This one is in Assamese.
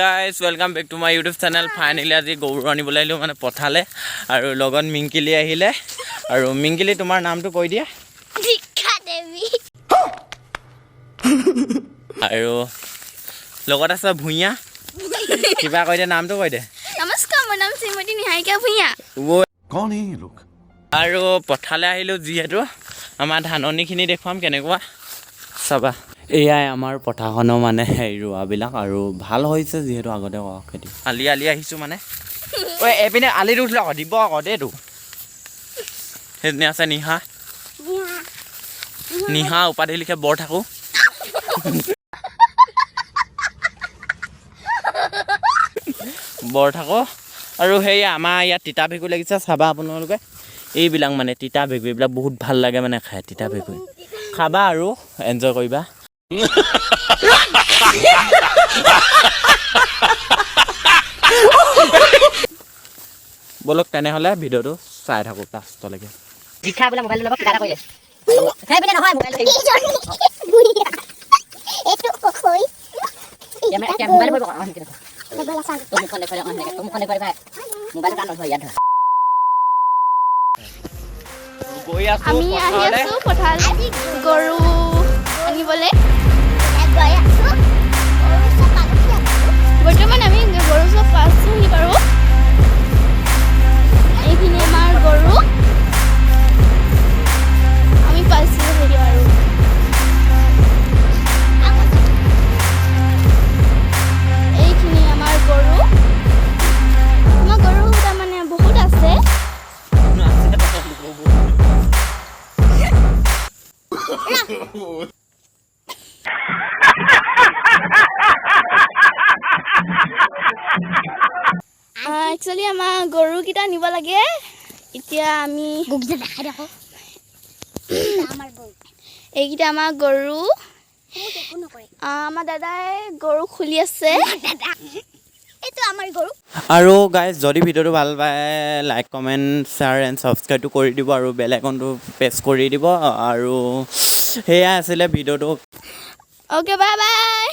Guys, welcome back to my YouTube channel. Finally, আজি গৰু আনিবলৈ আহিলো মানে পঠালে আৰু লগত মিংকিলি আহিলে আৰু মিংকিলি তোমাৰ নামটো কৈ দিয়া দীক্ষা দেৱী আৰু লগত আছে ভুইয়া কিবা কৈ দে নামটো কৈ দে নমস্কাৰ মোৰ নাম শ্ৰীমতী নিহাৰিকা ভূঞা कौन है ये लोग আৰু পঠালে আহিলো যিহেতু আমাৰ ধাননিখিনি দেখুৱাম কেনেকুৱা চাবা এয়াই আমাৰ পথাৰখনৰ মানে ৰোৱাবিলাক আৰু ভাল হৈছে যিহেতু আগতে খেতি আলি আহিছোঁ মানে ঐ এপিনে আলিটো উঠিলে আকৌ দিব আকৌ দেই তোক সেইদিনে আছে নিহা উপাধি লিখে বৰ থাকোঁ বৰ থাকোঁ আৰু সেয়া আমাৰ ইয়াত তিতা ভেঁকুৰ লাগিছে চাবা আপোনালোকে এইবিলাক মানে তিতা ভেঁকুৰ এইবিলাক বহুত ভাল লাগে মানে খাই তিতা ভেঁকুৰ খাবা আৰু এনজয় কৰিবা বলক তেনেহ'লে ভিডিঅ'টো চাই থাকোঁ লাষ্টলৈকে দীক্ষা বোলে মোবাইলটো ল'ব কিবা এটা কৰি আছে সেইপিনে নহয় মোবাইলটো মোবাইল কৰিব মুখখন দেখুৱাই মুখখন দেখুৱাই ভাই মোবাইলটো কাণ নধৰ ইয়াত ধৰ আমি আহি আছো পথাৰলৈ গৰু আনিবলৈ বৰ্তমান আমি গৰু চব পাইছোহি বাৰু এইখিনি আমাৰ গৰু আমি পাইছোঁ হেৰি আৰু এইখিনি আমাৰ গৰু তাৰমানে বহুত আছে একচুৱেলি আমাৰ গৰুকেইটা নিব লাগে এতিয়া আমি এইকেইটা আমাৰ গৰু আমাৰ দাদাই গৰু খুলি আছে এইটো আমাৰ গৰু আৰু গাইজ যদি ভিডিঅ'টো ভাল পায় লাইক কমেণ্ট শ্বেয়াৰ এণ্ড ছাবস্ক্ৰাইবটো কৰি দিব আৰু বেল আইকনটো প্ৰেছ কৰি দিব আৰু সেয়াই আছিলে ভিডিঅ'টো অ'কে বাই বাই